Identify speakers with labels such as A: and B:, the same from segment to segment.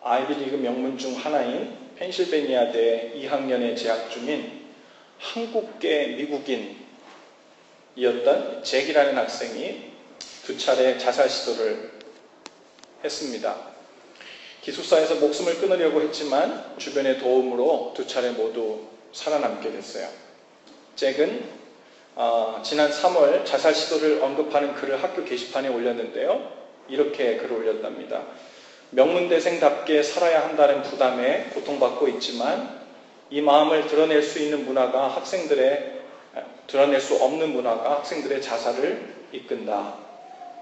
A: 아이비리그 명문 중 하나인 펜실베니아대 2학년에 재학 중인 한국계 미국인이었던 잭이라는 학생이 2차례 자살 시도를 했습니다. 기숙사에서 목숨을 끊으려고 했지만 주변의 도움으로 2차례 모두 살아남게 됐어요. 잭은 지난 3월 자살 시도를 언급하는 글을 학교 게시판에 올렸는데요. 이렇게 글을 올렸답니다. 명문대생답게 살아야 한다는 부담에 고통받고 있지만 이 마음을 드러낼 수 있는 문화가 드러낼 수 없는 문화가 학생들의 자살을 이끈다.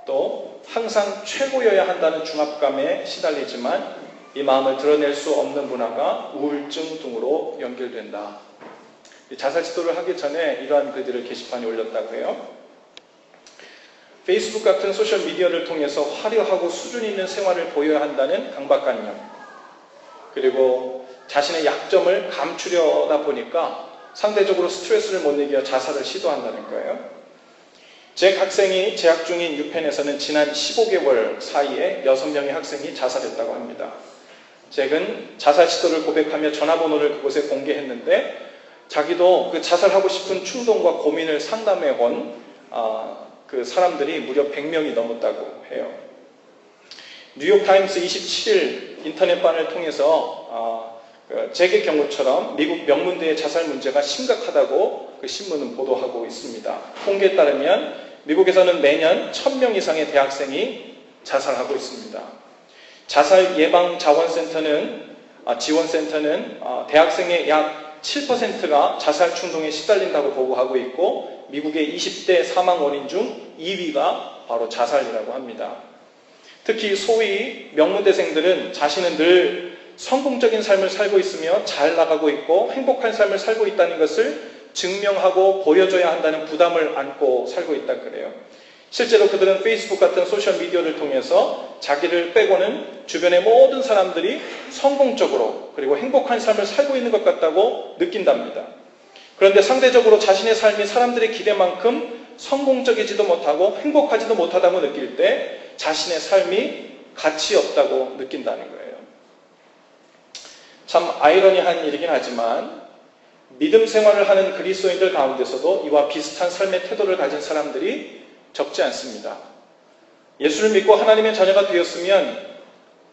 A: 또 항상 최고여야 한다는 중압감에 시달리지만 이 마음을 드러낼 수 없는 문화가 우울증 등으로 연결된다. 자살 시도를 하기 전에 이러한 글들을 게시판에 올렸다고 해요. 페이스북 같은 소셜미디어를 통해서 화려하고 수준 있는 생활을 보여야 한다는 강박관념, 그리고 자신의 약점을 감추려다 보니까 상대적으로 스트레스를 못 이겨 자살을 시도한다는 거예요. 잭 학생이 재학 중인 유펜에서는 지난 15개월 사이에 6명의 학생이 자살했다고 합니다. 잭은 자살 시도를 고백하며 전화번호를 그곳에 공개했는데 자기도 그 자살하고 싶은 충동과 고민을 상담해 온 그 사람들이 무려 100명이 넘었다고 해요. 뉴욕타임스 27일 인터넷판을 통해서 잭의 경우처럼 미국 명문대의 자살 문제가 심각하다고 그 신문은 보도하고 있습니다. 통계에 따르면 미국에서는 매년 1000명 이상의 대학생이 자살하고 있습니다. 자살 예방 지원센터는 대학생의 약 7%가 자살 충동에 시달린다고 보고하고 있고 미국의 20대 사망 원인 중 2위가 바로 자살이라고 합니다. 특히 소위 명문대생들은 자신은 늘 성공적인 삶을 살고 있으며 잘 나가고 있고 행복한 삶을 살고 있다는 것을 증명하고 보여줘야 한다는 부담을 안고 살고 있다 그래요. 실제로 그들은 페이스북 같은 소셜미디어를 통해서 자기를 빼고는 주변의 모든 사람들이 성공적으로 그리고 행복한 삶을 살고 있는 것 같다고 느낀답니다. 그런데 상대적으로 자신의 삶이 사람들의 기대만큼 성공적이지도 못하고 행복하지도 못하다고 느낄 때 자신의 삶이 가치 없다고 느낀다는 거예요. 참 아이러니한 일이긴 하지만 믿음 생활을 하는 그리스도인들 가운데서도 이와 비슷한 삶의 태도를 가진 사람들이 적지 않습니다. 예수를 믿고 하나님의 자녀가 되었으면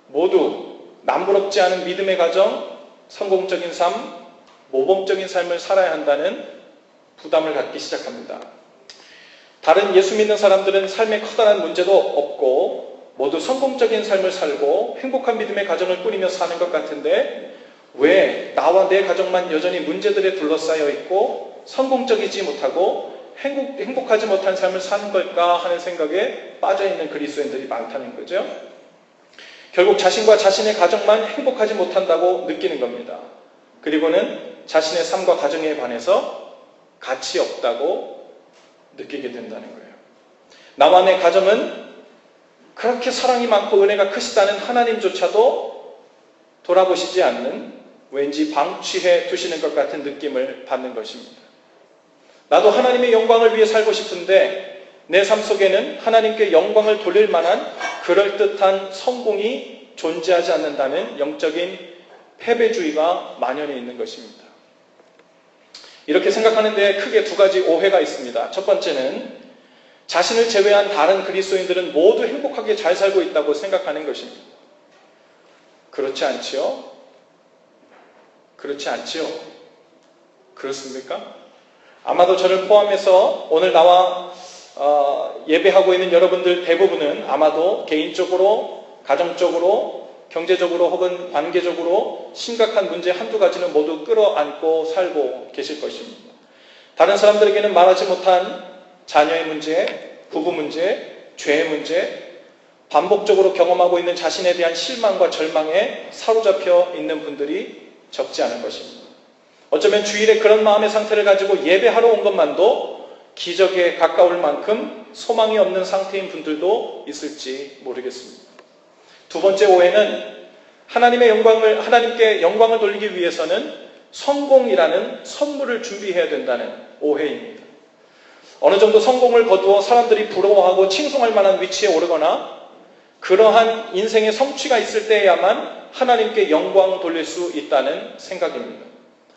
A: 모두 남부럽지 않은 믿음의 가정, 성공적인 삶, 모범적인 삶을 살아야 한다는 부담을 갖기 시작합니다. 다른 예수 믿는 사람들은 삶에 커다란 문제도 없고 모두 성공적인 삶을 살고 행복한 믿음의 가정을 꾸리며 사는 것 같은데 왜 나와 내 가정만 여전히 문제들에 둘러싸여 있고 성공적이지 못하고 행복하지 못한 삶을 사는 걸까 하는 생각에 빠져있는 그리스도인들이 많다는 거죠. 결국 자신과 자신의 가정만 행복하지 못한다고 느끼는 겁니다. 그리고는 자신의 삶과 가정에 반해서 가치 없다고 느끼게 된다는 거예요. 나와 내 가정은 그렇게 사랑이 많고 은혜가 크시다는 하나님조차도 돌아보시지 않는 왠지 방치해 두시는 것 같은 느낌을 받는 것입니다. 나도 하나님의 영광을 위해 살고 싶은데 내 삶 속에는 하나님께 영광을 돌릴 만한 그럴듯한 성공이 존재하지 않는다는 영적인 패배주의가 만연해 있는 것입니다. 이렇게 생각하는 데 크게 2가지 오해가 있습니다. 첫 번째는 자신을 제외한 다른 그리스도인들은 모두 행복하게 잘 살고 있다고 생각하는 것입니다. 그렇지 않지요? 그렇습니까? 아마도 저를 포함해서 오늘 나와 예배하고 있는 여러분들 대부분은 아마도 개인적으로, 가정적으로, 경제적으로 혹은 관계적으로 심각한 문제 한두 가지는 모두 끌어안고 살고 계실 것입니다. 다른 사람들에게는 말하지 못한 자녀의 문제, 부부 문제, 죄의 문제, 반복적으로 경험하고 있는 자신에 대한 실망과 절망에 사로잡혀 있는 분들이 적지 않은 것입니다. 어쩌면 주일에 그런 마음의 상태를 가지고 예배하러 온 것만도 기적에 가까울 만큼 소망이 없는 상태인 분들도 있을지 모르겠습니다. 2번째 오해는 하나님께 영광을 돌리기 위해서는 성공이라는 선물을 준비해야 된다는 오해입니다. 어느 정도 성공을 거두어 사람들이 부러워하고 칭송할 만한 위치에 오르거나 그러한 인생의 성취가 있을 때야만 하나님께 영광 돌릴 수 있다는 생각입니다.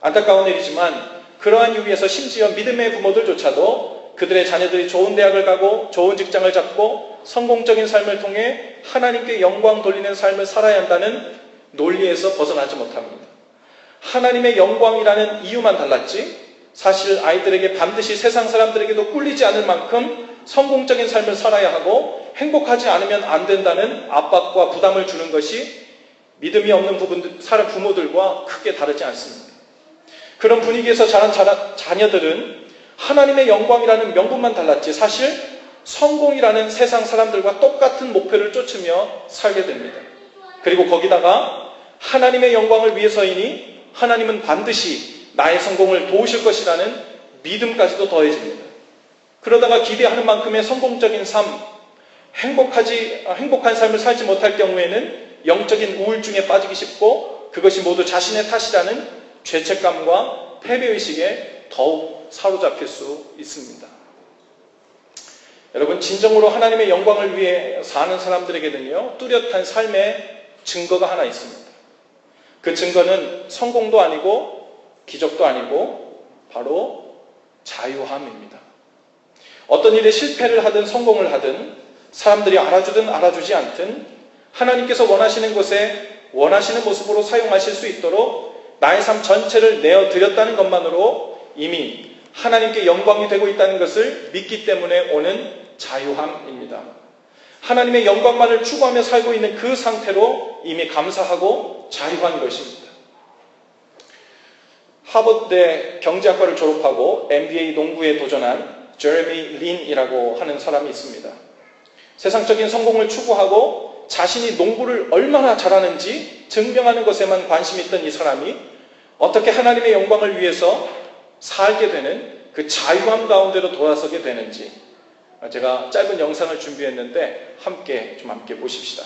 A: 안타까운 일이지만 그러한 이유에서 심지어 믿음의 부모들조차도 그들의 자녀들이 좋은 대학을 가고 좋은 직장을 잡고 성공적인 삶을 통해 하나님께 영광 돌리는 삶을 살아야 한다는 논리에서 벗어나지 못합니다. 하나님의 영광이라는 이유만 달랐지 사실 아이들에게 반드시 세상 사람들에게도 꿀리지 않을 만큼 성공적인 삶을 살아야 하고 행복하지 않으면 안 된다는 압박과 부담을 주는 것이 믿음이 없는 부모들과 크게 다르지 않습니다. 그런 분위기에서 자란 자녀들은 하나님의 영광이라는 명분만 달랐지 사실 성공이라는 세상 사람들과 똑같은 목표를 쫓으며 살게 됩니다. 그리고 거기다가 하나님의 영광을 위해서이니 하나님은 반드시 나의 성공을 도우실 것이라는 믿음까지도 더해집니다. 그러다가 기대하는 만큼의 성공적인 삶, 행복한 삶을 살지 못할 경우에는 영적인 우울증에 빠지기 쉽고 그것이 모두 자신의 탓이라는 죄책감과 패배의식에 더욱 사로잡힐 수 있습니다. 여러분, 진정으로 하나님의 영광을 위해 사는 사람들에게는요, 뚜렷한 삶의 증거가 하나 있습니다. 그 증거는 성공도 아니고 기적도 아니고 바로 자유함입니다. 어떤 일에 실패를 하든 성공을 하든 사람들이 알아주든 알아주지 않든 하나님께서 원하시는 곳에 원하시는 모습으로 사용하실 수 있도록 나의 삶 전체를 내어드렸다는 것만으로 이미 하나님께 영광이 되고 있다는 것을 믿기 때문에 오는 자유함입니다. 하나님의 영광만을 추구하며 살고 있는 그 상태로 이미 감사하고 자유한 것입니다. 하버드대 경제학과를 졸업하고 MBA 농구에 도전한 제레미 린이라고 하는 사람이 있습니다. 세상적인 성공을 추구하고 자신이 농구를 얼마나 잘하는지 증명하는 것에만 관심이 있던 이 사람이 어떻게 하나님의 영광을 위해서 살게 되는 그 자유함 가운데로 돌아서게 되는지 제가 짧은 영상을 준비했는데 함께 보십시다.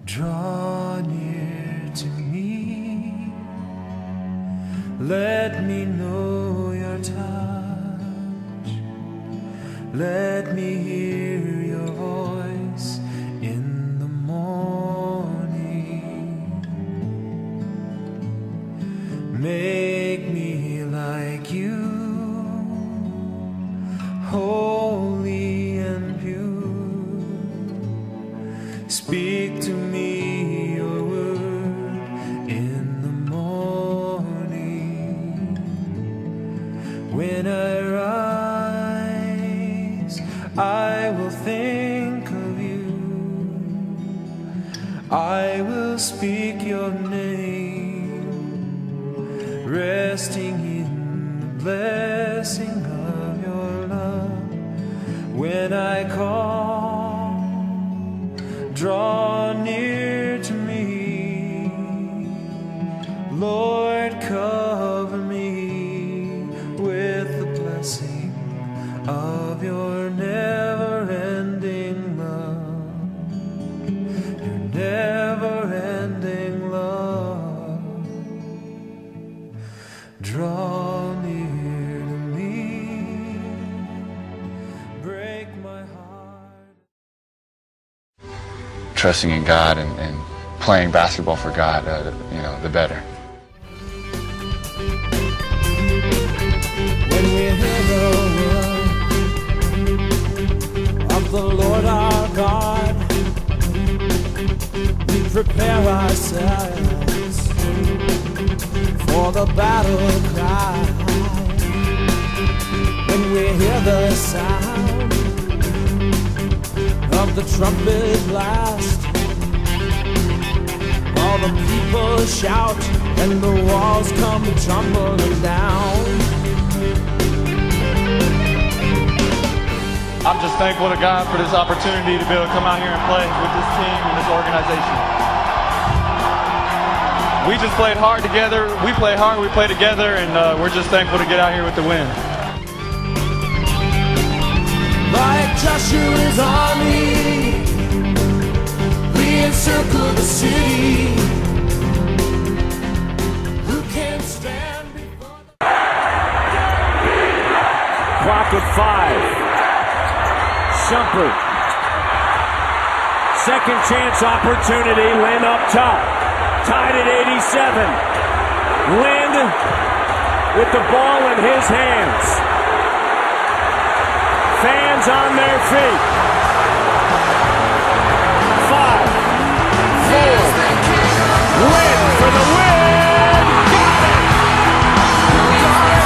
B: Draw near to me, let me know your touch, let me hear your voice in the morning, make me like you, holy and pure, speak to me your word in the morning. When I rise, I will think of you. I will speak your name, resting in the blessing of your love. When I call, draw near to me, Lord, cover me with the blessing of your never-ending love, your never-ending love. Draw near to me.
C: trusting in God and playing basketball for God, the better.
B: When we hear the word of the Lord our God, we prepare ourselves for the battle cry. When we hear the sound of the trumpet blast, all the people shout and the walls come tumbling down.
D: I'm just thankful to God for this opportunity to be able to come out here and play with this team and this organization. We just played hard together. We play hard, we play together, and we're just thankful to get out here with the win.
B: Like Joshua's army, we encircle the city. Who can stand before the...
E: Clock at 5. Shumpert. Second chance opportunity. Lynn up top. Tied at 87. Lynn with the ball in his hands. Fans on their feet. 5, 4. Lynn for the win. Got it.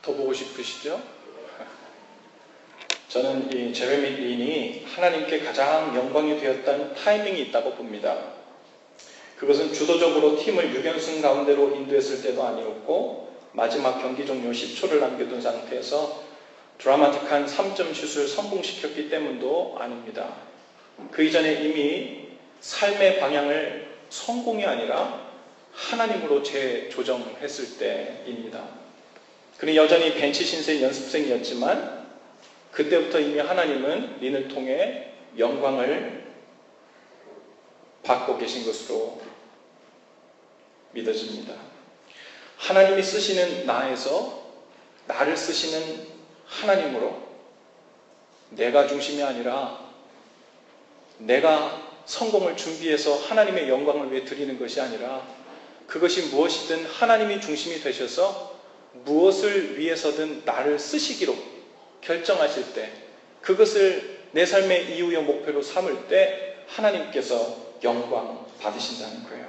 A: 더 보고 싶으시죠? 저는 이 제레미 린이 하나님께 가장 영광이 되었던 타이밍이 있다고 봅니다. 그것은 주도적으로 팀을 6연승 가운데로 인도했을 때도 아니었고 마지막 경기 종료 10초를 남겨둔 상태에서 드라마틱한 3점 슛을 성공시켰기 때문도 아닙니다. 그 이전에 이미 삶의 방향을 성공이 아니라 하나님으로 재조정했을 때입니다. 그는 여전히 벤치 신세 연습생이었지만 그때부터 이미 하나님은 린을 통해 영광을 받고 계신 것으로 믿어집니다. 하나님이 쓰시는 나에서 나를 쓰시는 하나님으로 내가 중심이 아니라 내가 성공을 준비해서 하나님의 영광을 위해 드리는 것이 아니라 그것이 무엇이든 하나님이 중심이 되셔서 무엇을 위해서든 나를 쓰시기로 결정하실 때 그것을 내 삶의 이유의 목표로 삼을 때 하나님께서 영광 받으신다는 거예요.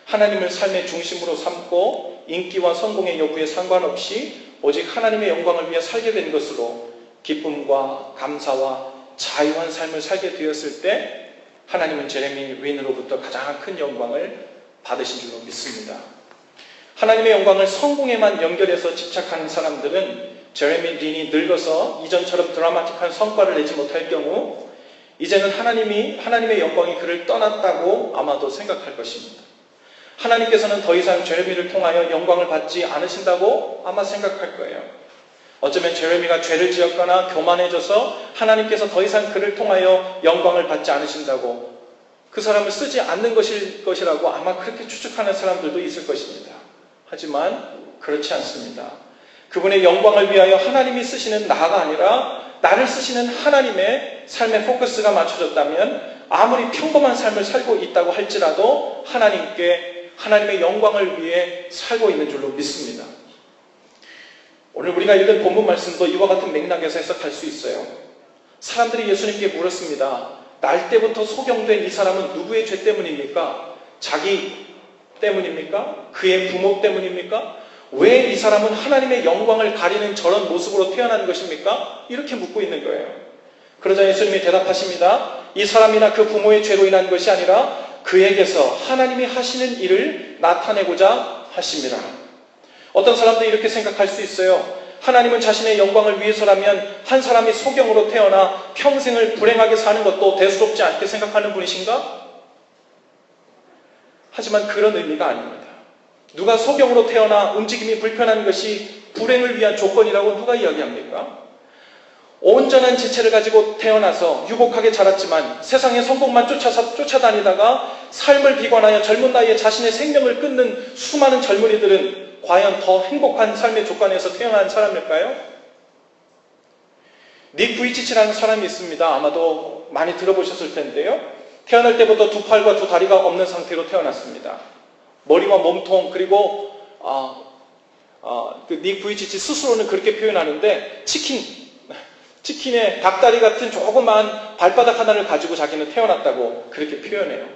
A: 하나님을 삶의 중심으로 삼고 인기와 성공의 여부에 상관없이 오직 하나님의 영광을 위해 살게 된 것으로 기쁨과 감사와 자유한 삶을 살게 되었을 때 하나님은 제레미 린으로부터 가장 큰 영광을 받으신 줄로 믿습니다. 하나님의 영광을 성공에만 연결해서 집착하는 사람들은 제레미 린이 늙어서 이전처럼 드라마틱한 성과를 내지 못할 경우 이제는 하나님의 영광이 그를 떠났다고 아마도 생각할 것입니다. 하나님께서는 더 이상 제레미를 통하여 영광을 받지 않으신다고 아마 생각할 거예요. 어쩌면 제레미가 죄를 지었거나 교만해져서 하나님께서 더 이상 그를 통하여 영광을 받지 않으신다고 그 사람을 쓰지 않는 것이라고 아마 그렇게 추측하는 사람들도 있을 것입니다. 하지만 그렇지 않습니다. 그분의 영광을 위하여 하나님이 쓰시는 나가 아니라 나를 쓰시는 하나님의 삶의 포커스가 맞춰졌다면 아무리 평범한 삶을 살고 있다고 할지라도 하나님의 영광을 위해 살고 있는 줄로 믿습니다. 오늘 우리가 읽은 본문 말씀도 이와 같은 맥락에서 해석할 수 있어요. 사람들이 예수님께 물었습니다. 날 때부터 소경된 이 사람은 누구의 죄 때문입니까? 자기 때문입니까? 그의 부모 때문입니까? 왜 이 사람은 하나님의 영광을 가리는 저런 모습으로 태어난 것입니까? 이렇게 묻고 있는 거예요. 그러자 예수님이 대답하십니다. 이 사람이나 그 부모의 죄로 인한 것이 아니라 그에게서 하나님이 하시는 일을 나타내고자 하십니다. 어떤 사람들이 이렇게 생각할 수 있어요. 하나님은 자신의 영광을 위해서라면 한 사람이 소경으로 태어나 평생을 불행하게 사는 것도 대수롭지 않게 생각하는 분이신가? 하지만 그런 의미가 아닙니다. 누가 소경으로 태어나 움직임이 불편한 것이 불행을 위한 조건이라고 누가 이야기합니까? 온전한 지체를 가지고 태어나서 유복하게 자랐지만 세상의 성공만 쫓아다니다가 삶을 비관하여 젊은 나이에 자신의 생명을 끊는 수많은 젊은이들은 과연 더 행복한 삶의 조건에서 태어난 사람일까요? 닉 부이치치라는 사람이 있습니다. 아마도 많이 들어보셨을 텐데요. 태어날 때부터 두 팔과 두 다리가 없는 상태로 태어났습니다. 머리와 몸통 그리고 닉 부이치치 스스로는 그렇게 표현하는데 치킨의 닭다리 같은 조그만 발바닥 하나를 가지고 자기는 태어났다고 그렇게 표현해요.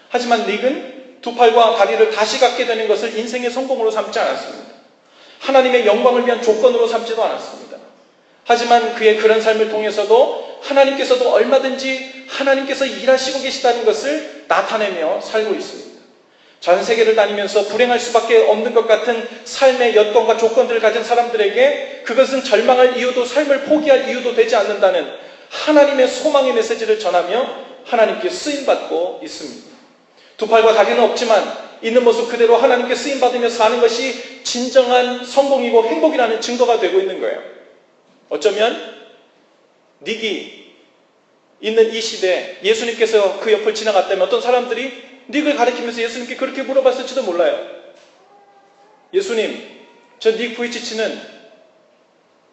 A: 하지만 닉은 두 팔과 다리를 다시 갖게 되는 것을 인생의 성공으로 삼지 않았습니다. 하나님의 영광을 위한 조건으로 삼지도 않았습니다. 하지만 그의 그런 삶을 통해서도 하나님께서도 얼마든지 하나님께서 일하시고 계시다는 것을 나타내며 살고 있습니다. 전 세계를 다니면서 불행할 수밖에 없는 것 같은 삶의 여건과 조건들을 가진 사람들에게 그것은 절망할 이유도 삶을 포기할 이유도 되지 않는다는 하나님의 소망의 메시지를 전하며 하나님께 쓰임받고 있습니다. 두 팔과 다리는 없지만 있는 모습 그대로 하나님께 쓰임받으며 사는 것이 진정한 성공이고 행복이라는 증거가 되고 있는 거예요. 어쩌면 닉이 있는 이 시대에 예수님께서 그 옆을 지나갔다면 어떤 사람들이 닉을 가리키면서 예수님께 그렇게 물어봤을지도 몰라요. 예수님, 저 닉 부이치치는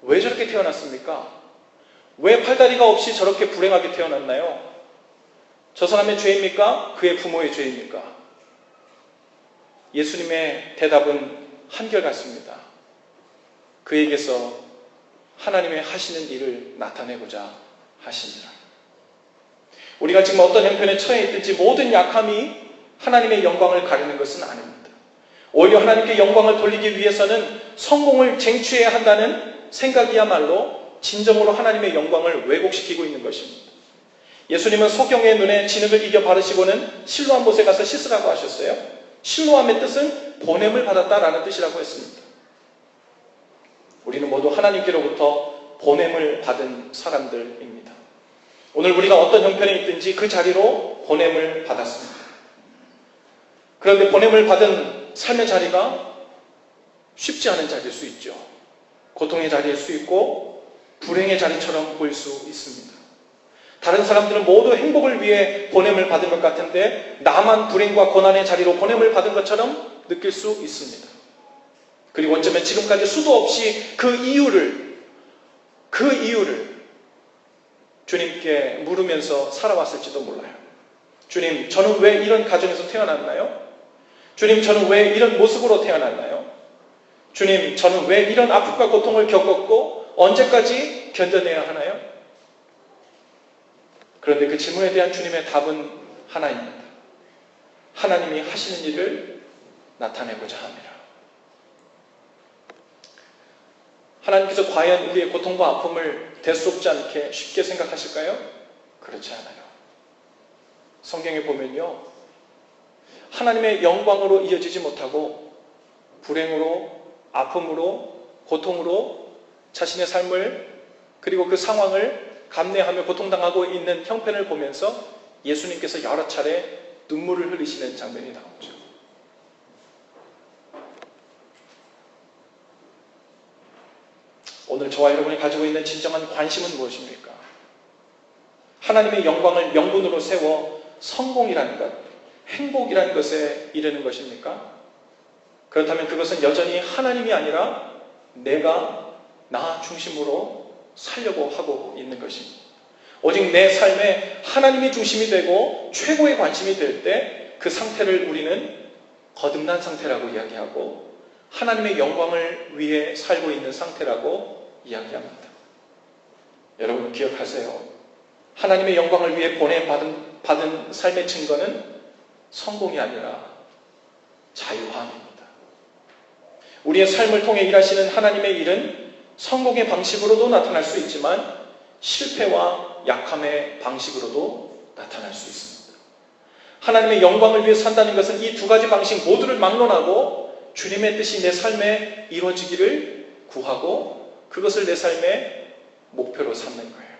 A: 왜 저렇게 태어났습니까? 왜 팔다리가 없이 저렇게 불행하게 태어났나요? 저 사람의 죄입니까? 그의 부모의 죄입니까? 예수님의 대답은 한결같습니다. 그에게서 하나님의 하시는 일을 나타내고자 하십니다. 우리가 지금 어떤 형편에 처해 있든지 모든 약함이 하나님의 영광을 가리는 것은 아닙니다. 오히려 하나님께 영광을 돌리기 위해서는 성공을 쟁취해야 한다는 생각이야말로 진정으로 하나님의 영광을 왜곡시키고 있는 것입니다. 예수님은 소경의 눈에 진흙을 이겨 바르시고는 실로암 못에 가서 씻으라고 하셨어요. 실로암의 뜻은 보냄을 받았다라는 뜻이라고 했습니다. 우리는 모두 하나님께로부터 보냄을 받은 사람들입니다. 오늘 우리가 어떤 형편에 있든지 그 자리로 보냄을 받았습니다. 그런데 보냄을 받은 삶의 자리가 쉽지 않은 자리일 수 있죠. 고통의 자리일 수 있고 불행의 자리처럼 보일 수 있습니다. 다른 사람들은 모두 행복을 위해 보냄을 받은 것 같은데 나만 불행과 고난의 자리로 보냄을 받은 것처럼 느낄 수 있습니다. 그리고 어쩌면 지금까지 수도 없이 그 이유를 주님께 물으면서 살아왔을지도 몰라요. 주님, 저는 왜 이런 가정에서 태어났나요? 주님, 저는 왜 이런 모습으로 태어났나요? 주님, 저는 왜 이런 아픔과 고통을 겪었고 언제까지 견뎌내야 하나요? 그런데 그 질문에 대한 주님의 답은 하나입니다. 하나님이 하시는 일을 나타내고자 합니다. 하나님께서 과연 우리의 고통과 아픔을 대수롭지 않게 쉽게 생각하실까요? 그렇지 않아요. 성경에 보면요, 하나님의 영광으로 이어지지 못하고 불행으로, 아픔으로, 고통으로 자신의 삶을 그리고 그 상황을 감내하며 고통당하고 있는 형편을 보면서 예수님께서 여러 차례 눈물을 흘리시는 장면이 나오죠. 오늘 저와 여러분이 가지고 있는 진정한 관심은 무엇입니까? 하나님의 영광을 명분으로 세워 성공이라는 것, 행복이라는 것에 이르는 것입니까? 그렇다면 그것은 여전히 하나님이 아니라 내가 나 중심으로 살려고 하고 있는 것입니다. 오직 내 삶에 하나님이 중심이 되고 최고의 관심이 될 때 그 상태를 우리는 거듭난 상태라고 이야기하고 하나님의 영광을 위해 살고 있는 상태라고 이야기합니다. 여러분 기억하세요. 하나님의 영광을 위해 받은 삶의 증거는 성공이 아니라 자유함입니다. 우리의 삶을 통해 일하시는 하나님의 일은 성공의 방식으로도 나타날 수 있지만 실패와 약함의 방식으로도 나타날 수 있습니다. 하나님의 영광을 위해 산다는 것은 이 두 가지 방식 모두를 막론하고 주님의 뜻이 내 삶에 이루어지기를 구하고 그것을 내 삶의 목표로 삼는 거예요.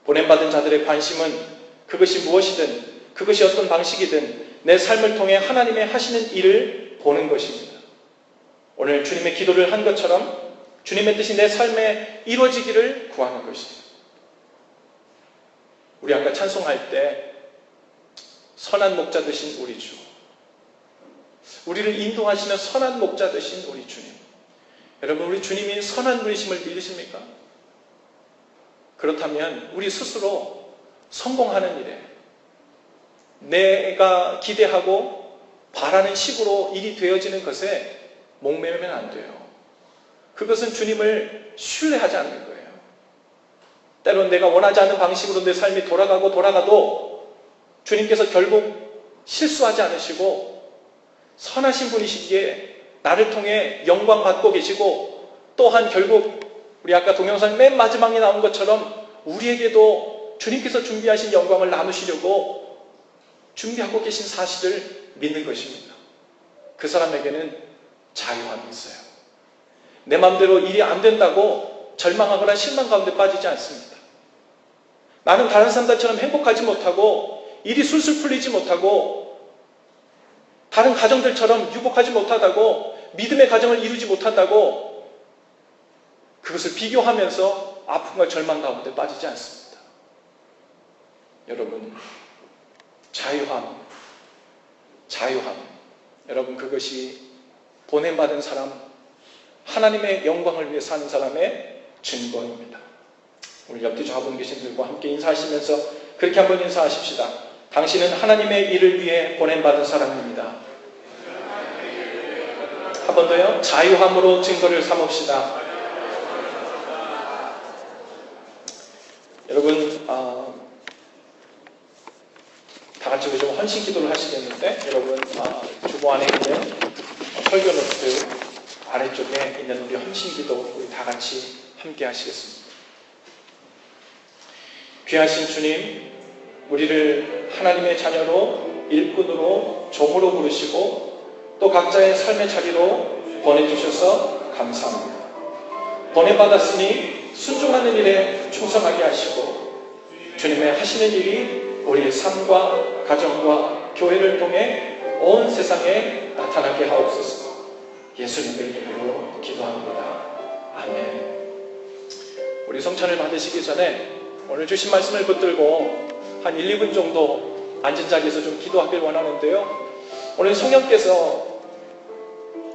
A: 보냄받은 자들의 관심은 그것이 무엇이든 그것이 어떤 방식이든 내 삶을 통해 하나님의 하시는 일을 보는 것입니다. 오늘 주님의 기도를 한 것처럼 주님의 뜻이 내 삶에 이루어지기를 구하는 것입니다. 우리 아까 찬송할 때 선한 목자 되신 우리 주, 우리를 인도하시는 선한 목자 되신 우리 주님. 여러분 우리 주님이 선한 분이심을 믿으십니까? 그렇다면 우리 스스로 성공하는 일에 내가 기대하고 바라는 식으로 일이 되어지는 것에 목매면 안 돼요. 그것은 주님을 신뢰하지 않는 거예요. 때론 내가 원하지 않는 방식으로 내 삶이 돌아가도 주님께서 결국 실수하지 않으시고 선하신 분이시기에 나를 통해 영광 받고 계시고 또한 결국 우리 아까 동영상 맨 마지막에 나온 것처럼 우리에게도 주님께서 준비하신 영광을 나누시려고 준비하고 계신 사실을 믿는 것입니다. 그 사람에게는 자유함이 있어요. 내 마음대로 일이 안 된다고 절망하거나 실망 가운데 빠지지 않습니다. 나는 다른 사람들처럼 행복하지 못하고 일이 술술 풀리지 못하고 다른 가정들처럼 유복하지 못하다고 믿음의 가정을 이루지 못한다고 그것을 비교하면서 아픔과 절망 가운데 빠지지 않습니다. 여러분 자유함 여러분 그것이 보냄받은 사람 하나님의 영광을 위해 사는 사람의 증거입니다. 우리 옆 뒤좌분 계신 분들과 함께 인사하시면서 그렇게 한번 인사하십시다. 당신은 하나님의 일을 위해 보냄받은 사람입니다. 한 번 더요. 자유함으로 증거를 삼읍시다. 여러분 다 같이 우리 좀 헌신 기도를 하시겠는데 여러분 주보 안에 있는 설교 노트 아래쪽에 있는 우리 헌신 기도 우리 다 같이 함께 하시겠습니다. 귀하신 주님, 우리를 하나님의 자녀로 일꾼으로 종으로 부르시고 또 각자의 삶의 자리로 보내주셔서 감사합니다. 보내받았으니 순종하는 일에 충성하게 하시고 주님의 하시는 일이 우리의 삶과 가정과 교회를 통해 온 세상에 나타나게 하옵소서. 예수님의 이름으로 기도합니다. 아멘. 우리 성찬을 받으시기 전에 오늘 주신 말씀을 붙들고 한 1, 2분 정도 앉은 자리에서 좀 기도하길 원하는데요. 오늘 성령께서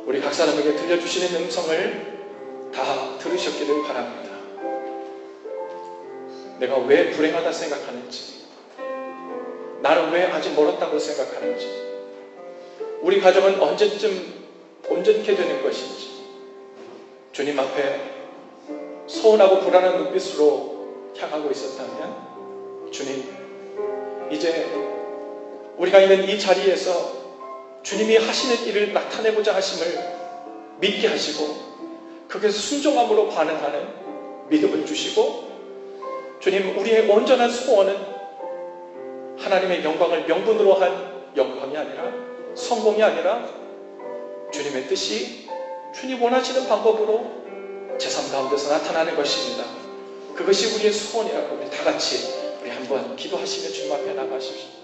A: 우리 각 사람에게 들려주시는 음성을 다 들으셨기를 바랍니다. 내가 왜 불행하다 생각하는지, 나는 왜 아직 멀었다고 생각하는지, 우리 가정은 언제쯤 온전케 되는 것인지, 주님 앞에 서운하고 불안한 눈빛으로 향하고 있었다면 주님, 이제 우리가 있는 이 자리에서 주님이 하시는 일을 나타내고자 하심을 믿게 하시고 그것에 순종함으로 반응하는 믿음을 주시고 주님, 우리의 온전한 소원은 하나님의 영광을 명분으로 한 영광이 아니라 성공이 아니라 주님의 뜻이 주님 원하시는 방법으로 제 삶 가운데서 나타나는 것입니다. 그것이 우리의 소원이라고 우리 다 같이 우리 한번 기도하시며 주님 앞에 나가십시오.